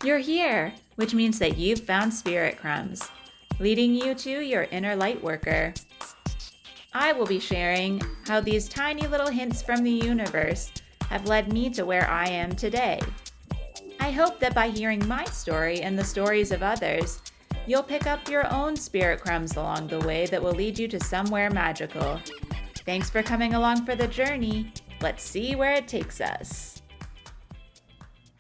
You're here, which means that you've found Spirit Crumbs, leading you to your inner light worker. I will be sharing how these tiny little hints from the universe have led me to where I am today. I hope that by hearing my story and the stories of others, you'll pick up your own spirit crumbs along the way that will lead you to somewhere magical. Thanks for coming along for the journey. Let's see where it takes us.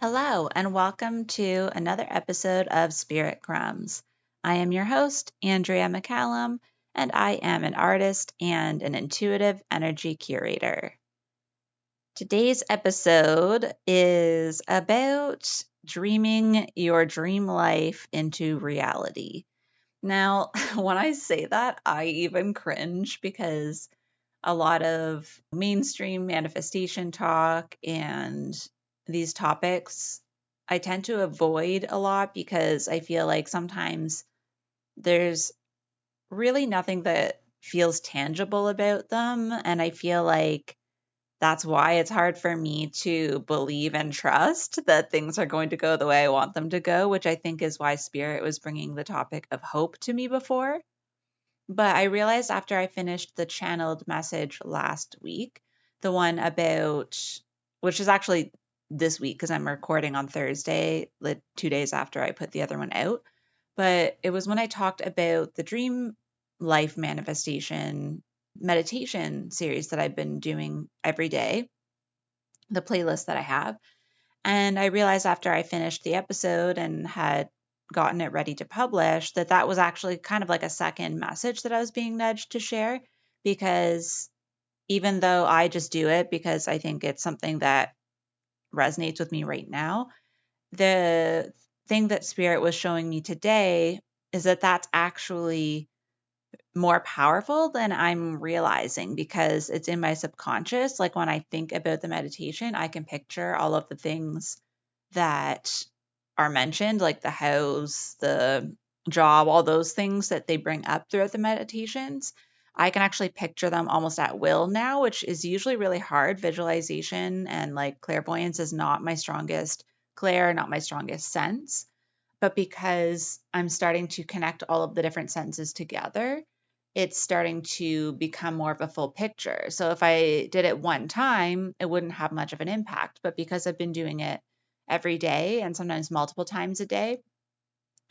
Hello, and welcome to another episode of Spirit Crumbs. I am your host, Andrea McCallum, and I am an artist and an intuitive energy curator. Today's episode is about dreaming your dream life into reality. Now, when I say that, I even cringe because a lot of mainstream manifestation talk and these topics I tend to avoid a lot because I feel like sometimes there's really nothing that feels tangible about them. And I feel like that's why it's hard for me to believe and trust that things are going to go the way I want them to go, which I think is why Spirit was bringing the topic of hope to me before. But I realized after I finished the channeled message last week, the one about, which is actually this week because I'm recording on Thursday, like 2 days after I put the other one out. But it was when I talked about the dream life manifestation meditation series that I've been doing every day, the playlist that I have. And I realized after I finished the episode and had gotten it ready to publish that that was actually kind of like a second message that I was being nudged to share, because even though I just do it because I think it's something that resonates with me right now, the thing that Spirit was showing me today is that that's actually more powerful than I'm realizing because it's in my subconscious. Like when I think about the meditation, I can picture all of the things that are mentioned, like the house, the job, all those things that they bring up throughout the meditations. I can actually picture them almost at will now, which is usually really hard. Visualization and like clairvoyance is not my strongest, not my strongest sense. But because I'm starting to connect all of the different senses together, it's starting to become more of a full picture. So if I did it one time, it wouldn't have much of an impact. But because I've been doing it every day and sometimes multiple times a day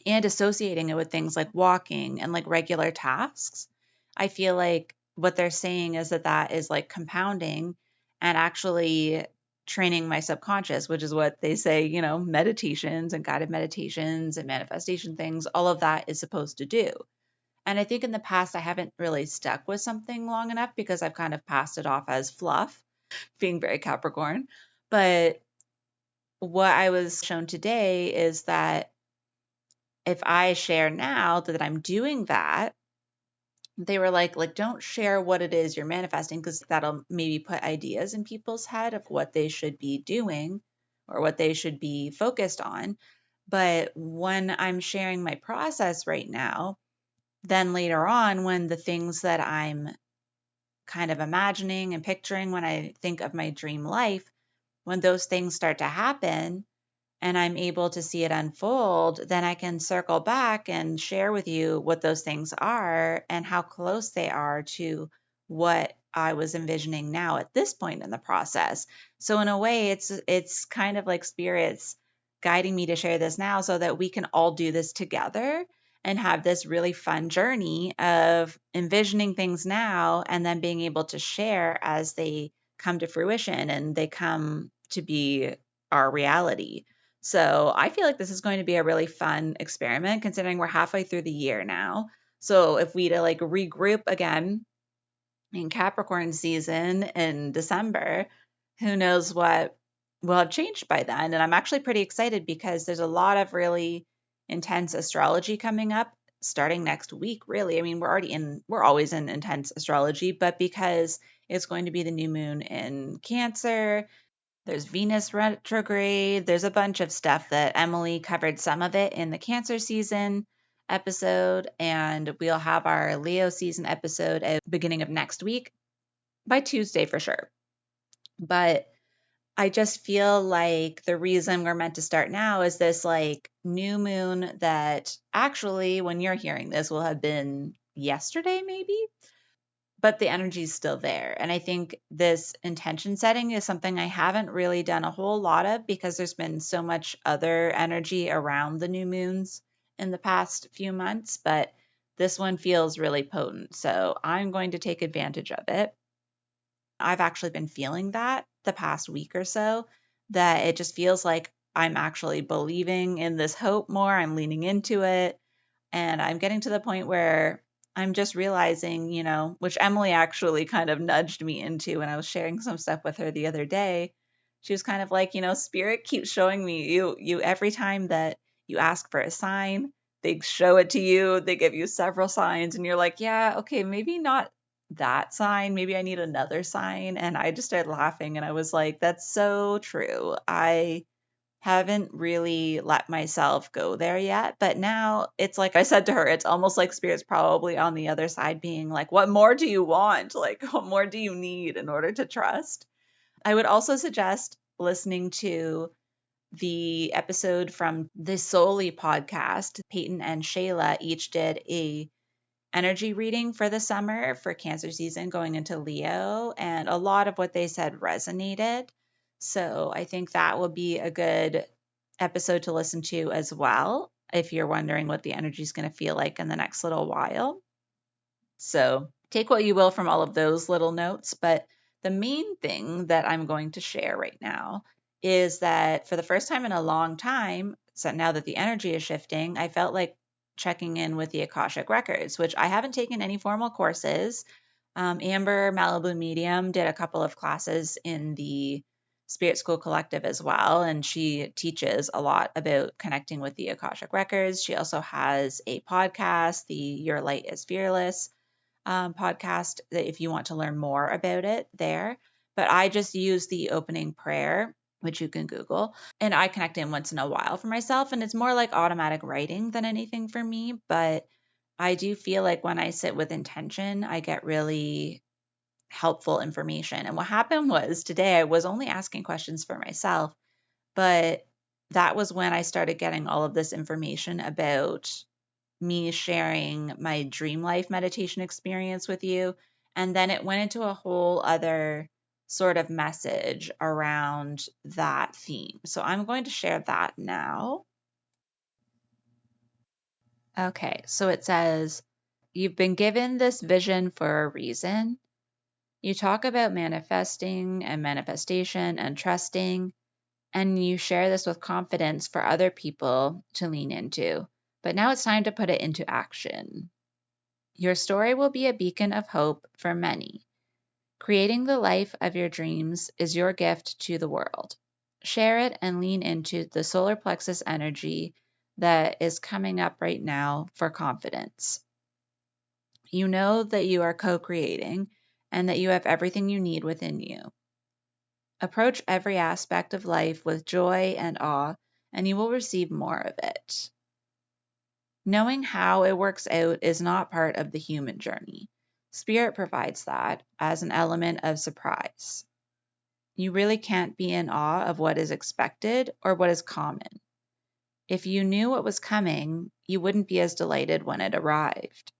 and associating it with things like walking and like regular tasks, I feel like what they're saying is that that is like compounding and actually training my subconscious, which is what they say, meditations and guided meditations and manifestation things, all of that is supposed to do. And I think in the past, I haven't really stuck with something long enough because I've kind of passed it off as fluff, being very Capricorn. But what I was shown today is that if I share now that I'm doing that, they were like don't share what it is you're manifesting because that'll maybe put ideas in people's head of what they should be doing or what they should be focused on. But when I'm sharing my process right now, then later on, when the things that I'm kind of imagining and picturing when I think of my dream life, when those things start to happen and I'm able to see it unfold, then I can circle back and share with you what those things are and how close they are to what I was envisioning now at this point in the process. So in a way, it's kind of like spirits guiding me to share this now so that we can all do this together and have this really fun journey of envisioning things now and then being able to share as they come to fruition and they come to be our reality. So I feel like this is going to be a really fun experiment considering we're halfway through the year now. So if we to like regroup again in Capricorn season in December, who knows what will have changed by then. And I'm actually pretty excited because there's a lot of really intense astrology coming up starting next week, really. I mean, we're always in intense astrology, but because it's going to be the new moon in Cancer, there's Venus retrograde. There's a bunch of stuff that Emily covered some of it in the Cancer season episode, and we'll have our Leo season episode at the beginning of next week by Tuesday for sure. But I just feel like the reason we're meant to start now is this like new moon that actually, when you're hearing this, will have been yesterday, maybe, but the energy is still there. And I think this intention setting is something I haven't really done a whole lot of because there's been so much other energy around the new moons in the past few months, but this one feels really potent. So I'm going to take advantage of it. I've actually been feeling that the past week or so, that it just feels like I'm actually believing in this hope more. I'm leaning into it. And I'm getting to the point where I'm just realizing, which Emily actually kind of nudged me into when I was sharing some stuff with her the other day. She was kind of like, spirit keeps showing me you every time that you ask for a sign, they show it to you, they give you several signs, and you're like, yeah, okay, maybe not that sign, maybe I need another sign. And I just started laughing and I was like, that's so true. I haven't really let myself go there yet. But now it's like I said to her, it's almost like spirit's probably on the other side being like, what more do you want? Like, what more do you need in order to trust? I would also suggest listening to the episode from the Solely podcast. Peyton and Shayla each did a energy reading for the summer for Cancer season going into Leo, and a lot of what they said resonated. So I think that will be a good episode to listen to as well if you're wondering what the energy is going to feel like in the next little while. So take what you will from all of those little notes, but the main thing that I'm going to share right now is that for the first time in a long time, so now that the energy is shifting, I felt like checking in with the Akashic Records, which I haven't taken any formal courses. Amber Malibu Medium did a couple of classes in the Spirit School Collective as well, and she teaches a lot about connecting with the Akashic Records. She also has a podcast, the Your Light is Fearless podcast, that if you want to learn more about it there. But I just use the opening prayer, which you can Google, and I connect in once in a while for myself. And it's more like automatic writing than anything for me. But I do feel like when I sit with intention, I get really helpful information. And what happened was today I was only asking questions for myself, but that was when I started getting all of this information about me sharing my dream life meditation experience with you. And then it went into a whole other sort of message around that theme. So I'm going to share that now. Okay, so it says, you've been given this vision for a reason. You talk about manifesting and manifestation and trusting, and you share this with confidence for other people to lean into. But now it's time to put it into action. Your story will be a beacon of hope for many. Creating the life of your dreams is your gift to the world. Share it and lean into the solar plexus energy that is coming up right now for confidence. You know that you are co-creating and that you have everything you need within you. Approach every aspect of life with joy and awe, and you will receive more of it. Knowing how it works out is not part of the human journey. Spirit provides that as an element of surprise. You really can't be in awe of what is expected or what is common. If you knew what was coming, you wouldn't be as delighted when it arrived.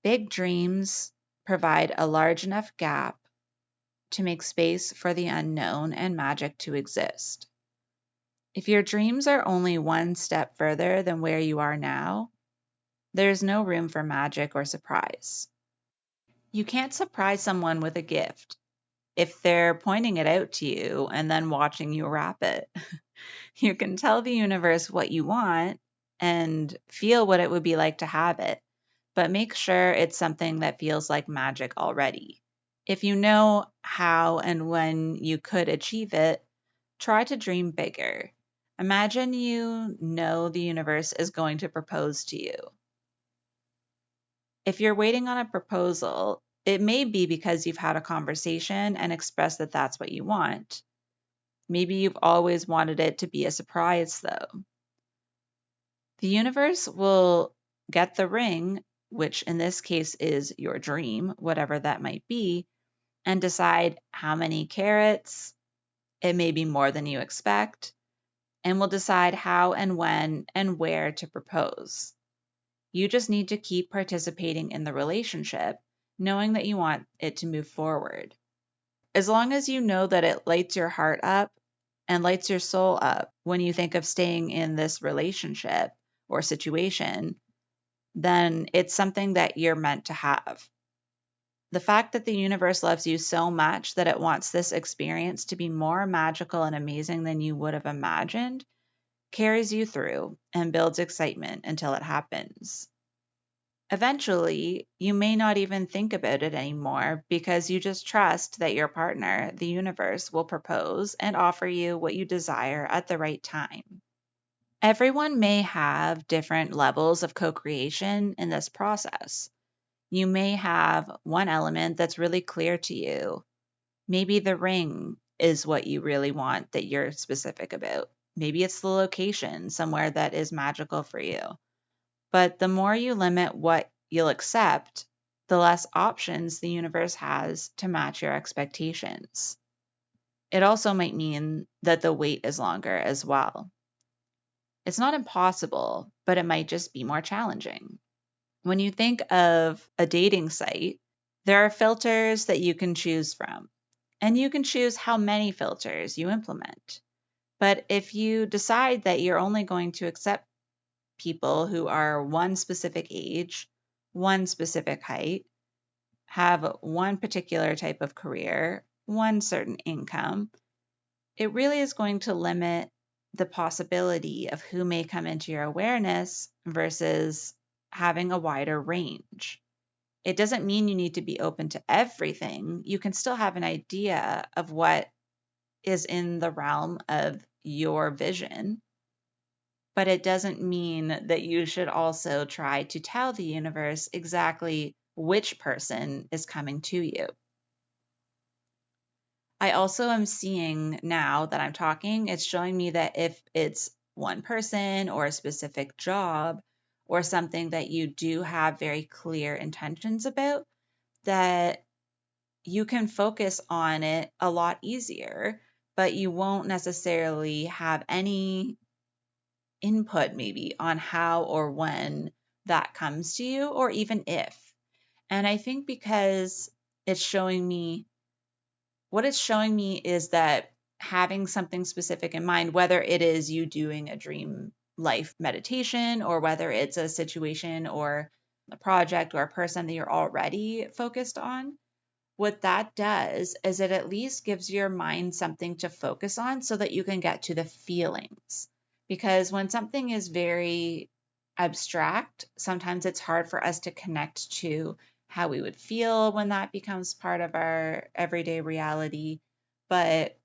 Big dreams provide a large enough gap to make space for the unknown and magic to exist. If your dreams are only one step further than where you are now, there is no room for magic or surprise. You can't surprise someone with a gift if they're pointing it out to you and then watching you wrap it. You can tell the universe what you want and feel what it would be like to have it, but make sure it's something that feels like magic already. If you know how and when you could achieve it, try to dream bigger. Imagine you know the universe is going to propose to you. If you're waiting on a proposal, it may be because you've had a conversation and expressed that that's what you want. Maybe you've always wanted it to be a surprise, though. The universe will get the ring, which in this case is your dream, whatever that might be, and decide how many carats It may be more than you expect, and will decide how and when and where to propose. You just need to keep participating in the relationship, knowing that you want it to move forward. As long as you know that it lights your heart up and lights your soul up when you think of staying in this relationship or situation, then it's something that you're meant to have. The fact that the universe loves you so much that it wants this experience to be more magical and amazing than you would have imagined carries you through and builds excitement until it happens. Eventually, you may not even think about it anymore because you just trust that your partner, the universe, will propose and offer you what you desire at the right time. Everyone may have different levels of co creation in this process. You may have one element that's really clear to you. Maybe the ring is what you really want that you're specific about. Maybe it's the location, somewhere that is magical for you. But the more you limit what you'll accept, the less options the universe has to match your expectations. It also might mean that the wait is longer as well. It's not impossible, but it might just be more challenging. When you think of a dating site, there are filters that you can choose from, and you can choose how many filters you implement. But if you decide that you're only going to accept people who are one specific age, one specific height, have one particular type of career, one certain income, it really is going to limit the possibility of who may come into your awareness versus having a wider range. It doesn't mean you need to be open to everything. You can still have an idea of what is in the realm of your vision, but it doesn't mean that you should also try to tell the universe exactly which person is coming to you. I also am seeing now that I'm talking, it's showing me that if it's one person or a specific job or something that you do have very clear intentions about, that you can focus on it a lot easier, but you won't necessarily have any input maybe on how or when that comes to you, or even if. And I think because it's showing me, what it's showing me is that having something specific in mind, whether it is you doing a dream life meditation, or whether it's a situation or a project or a person that you're already focused on, what that does is it at least gives your mind something to focus on so that you can get to the feelings. Because when something is very abstract, sometimes it's hard for us to connect to how we would feel when that becomes part of our everyday reality. But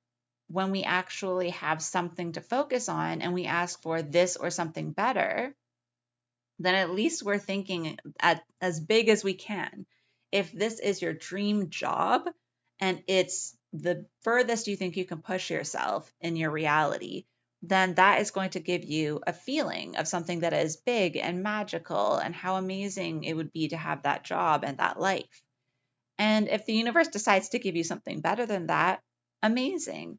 when we actually have something to focus on and we ask for this or something better, then at least we're thinking as big as we can. If this is your dream job and it's the furthest you think you can push yourself in your reality, then that is going to give you a feeling of something that is big and magical and how amazing it would be to have that job and that life. And if the universe decides to give you something better than that, amazing.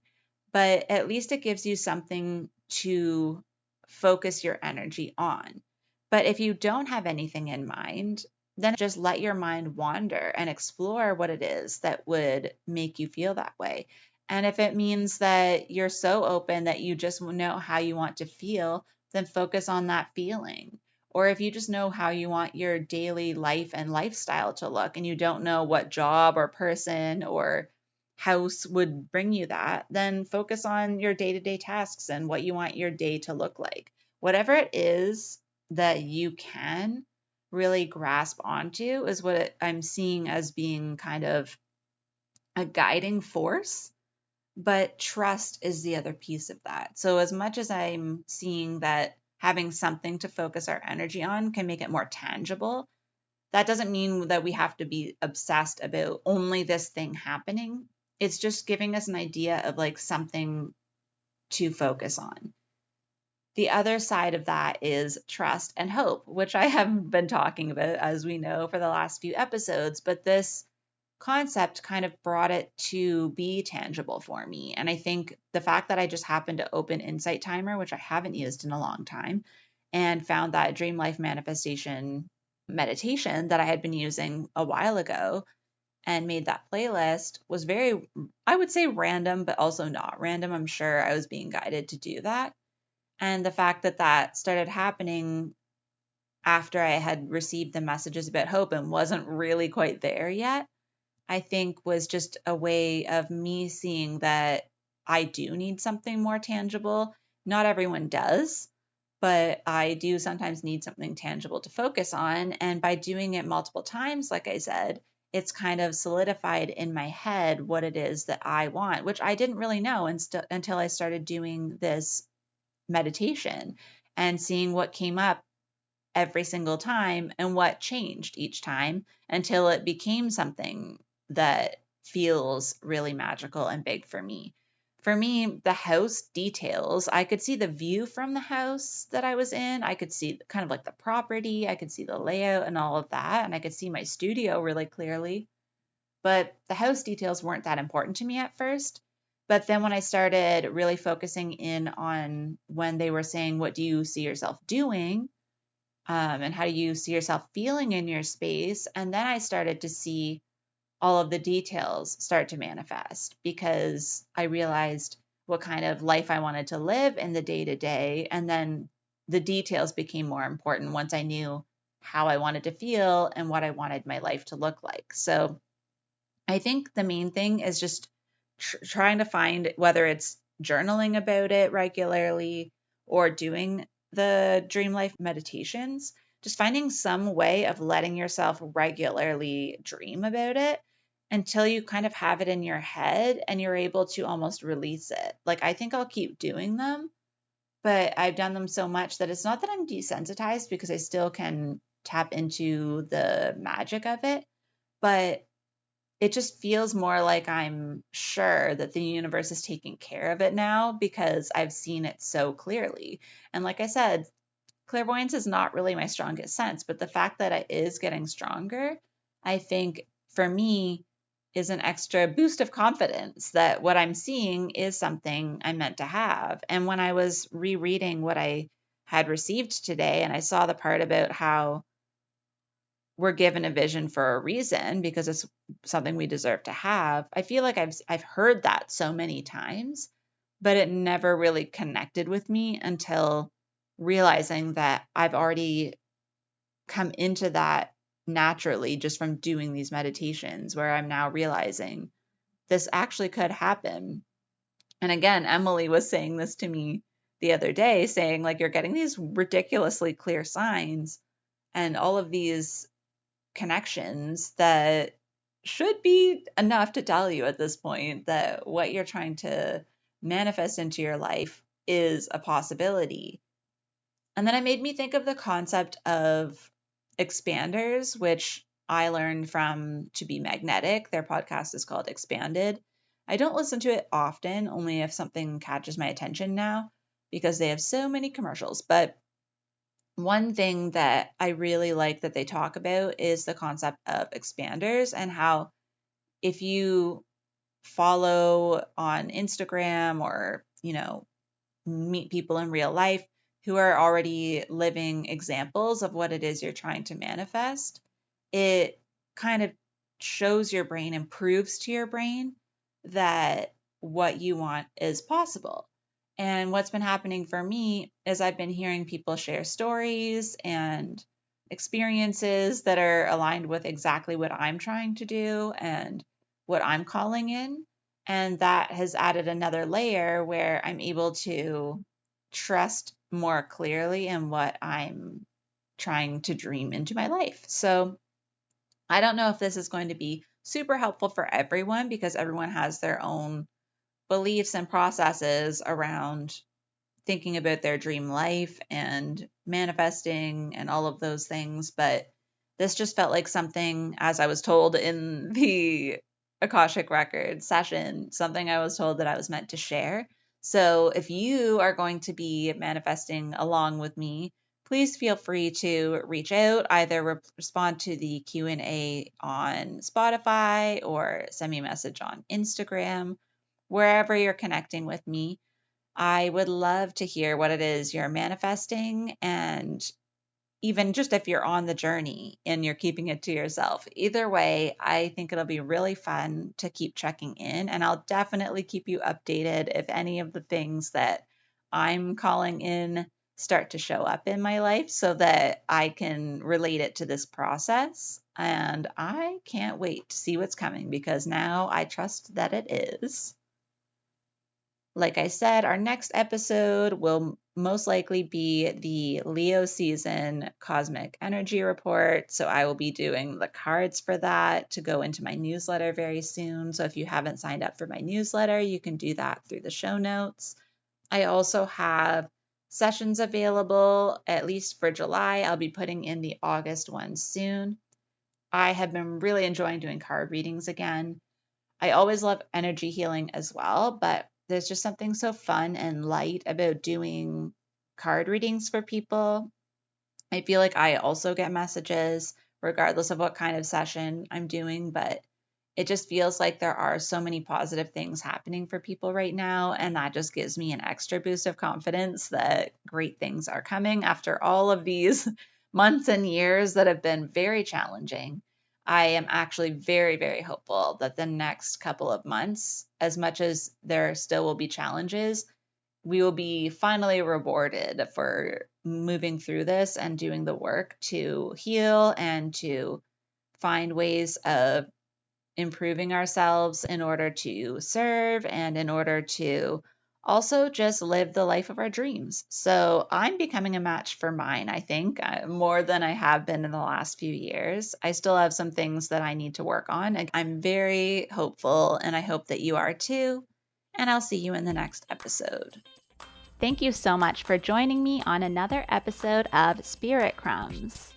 But at least it gives you something to focus your energy on. But if you don't have anything in mind, then just let your mind wander and explore what it is that would make you feel that way. And if it means that you're so open that you just know how you want to feel, then focus on that feeling. Or if you just know how you want your daily life and lifestyle to look and you don't know what job or person or house would bring you that, then focus on your day to day tasks and what you want your day to look like. Whatever it is that you can really grasp onto is what I'm seeing as being kind of a guiding force. But trust is the other piece of that. So, as much as I'm seeing that having something to focus our energy on can make it more tangible, that doesn't mean that we have to be obsessed about only this thing happening. It's just giving us an idea of like something to focus on. The other side of that is trust and hope, which I have been talking about, as we know, for the last few episodes. But this concept kind of brought it to be tangible for me. And I think the fact that I just happened to open Insight Timer, which I haven't used in a long time, and found that dream life manifestation meditation that I had been using a while ago and made that playlist was very, I would say random, but also not random. I'm sure I was being guided to do that. And the fact that that started happening after I had received the messages about hope and wasn't really quite there yet, I think was just a way of me seeing that I do need something more tangible. Not everyone does, but I do sometimes need something tangible to focus on. And by doing it multiple times, like I said, it's kind of solidified in my head what it is that I want, which I didn't really know until I started doing this meditation and seeing what came up every single time and what changed each time until it became something that feels really magical and big for me. For me, the house details, I could see the view from the house that I was in. I could see kind of like the property. I could see the layout and all of that. And I could see my studio really clearly. But the house details weren't that important to me at first. But then when I started really focusing in on when they were saying, what do you see yourself doing? And how do you see yourself feeling in your space? And then I started to see all of the details start to manifest because I realized what kind of life I wanted to live in the day to day. And then the details became more important once I knew how I wanted to feel and what I wanted my life to look like. So I think the main thing is just trying to find, whether it's journaling about it regularly or doing the dream life meditations, just finding some way of letting yourself regularly dream about it until you kind of have it in your head and you're able to almost release it. Like, I think I'll keep doing them, but I've done them so much that it's not that I'm desensitized because I still can tap into the magic of it, but it just feels more like I'm sure that the universe is taking care of it now because I've seen it so clearly. And like I said, clairvoyance is not really my strongest sense, but the fact that it is getting stronger, I think for me is an extra boost of confidence that what I'm seeing is something I'm meant to have. And when I was rereading what I had received today and I saw the part about how we're given a vision for a reason because it's something we deserve to have. I feel like I've heard that so many times, but it never really connected with me until realizing that I've already come into that naturally just from doing these meditations where I'm now realizing this actually could happen. And again, Emily was saying this to me the other day, saying like, you're getting these ridiculously clear signs and all of these connections that should be enough to tell you at this point that what you're trying to manifest into your life is a possibility. And then it made me think of the concept of expanders, which I learned from To Be Magnetic. Their podcast is called Expanded. I don't listen to it often, only if something catches my attention now, because they have so many commercials. But one thing that I really like that they talk about is the concept of expanders and how if you follow on Instagram or, meet people in real life who are already living examples of what it is you're trying to manifest, it kind of shows your brain and proves to your brain that what you want is possible. And what's been happening for me is I've been hearing people share stories and experiences that are aligned with exactly what I'm trying to do and what I'm calling in. And that has added another layer where I'm able to trust more clearly in what I'm trying to dream into my life. So I don't know if this is going to be super helpful for everyone because everyone has their own beliefs and processes around thinking about their dream life and manifesting and all of those things. But this just felt like something, as I was told in the Akashic Records session, something I was told that I was meant to share. So if you are going to be manifesting along with me, please feel free to reach out, either respond to the Q&A on Spotify or send me a message on Instagram, wherever you're connecting with me. I would love to hear what it is you're manifesting, and even just if you're on the journey and you're keeping it to yourself. Either way, I think it'll be really fun to keep checking in, and I'll definitely keep you updated if any of the things that I'm calling in start to show up in my life so that I can relate it to this process. And I can't wait to see what's coming because now I trust that it is. Like I said, our next episode will most likely be the Leo season cosmic energy report. So I will be doing the cards for that to go into my newsletter very soon. So if you haven't signed up for my newsletter, you can do that through the show notes. I also have sessions available, at least for July. I'll be putting in the August one soon. I have been really enjoying doing card readings again. I always love energy healing as well, but there's just something so fun and light about doing card readings for people. I feel like I also get messages regardless of what kind of session I'm doing, but it just feels like there are so many positive things happening for people right now. And that just gives me an extra boost of confidence that great things are coming after all of these months and years that have been very challenging. I am actually very, very hopeful that the next couple of months, as much as there still will be challenges, we will be finally rewarded for moving through this and doing the work to heal and to find ways of improving ourselves in order to serve and in order to also just live the life of our dreams. So I'm becoming a match for mine, I think, more than I have been in the last few years. I still have some things that I need to work on. I'm very hopeful, and I hope that you are too. And I'll see you in the next episode. Thank you so much for joining me on another episode of Spirit Crumbs.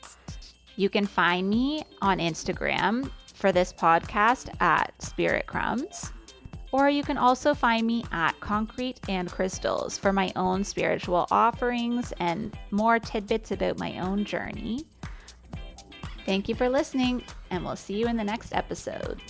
You can find me on Instagram for this podcast at Spirit Crumbs, or you can also find me at Concrete and Crystals for my own spiritual offerings and more tidbits about my own journey. Thank you for listening, and we'll see you in the next episode.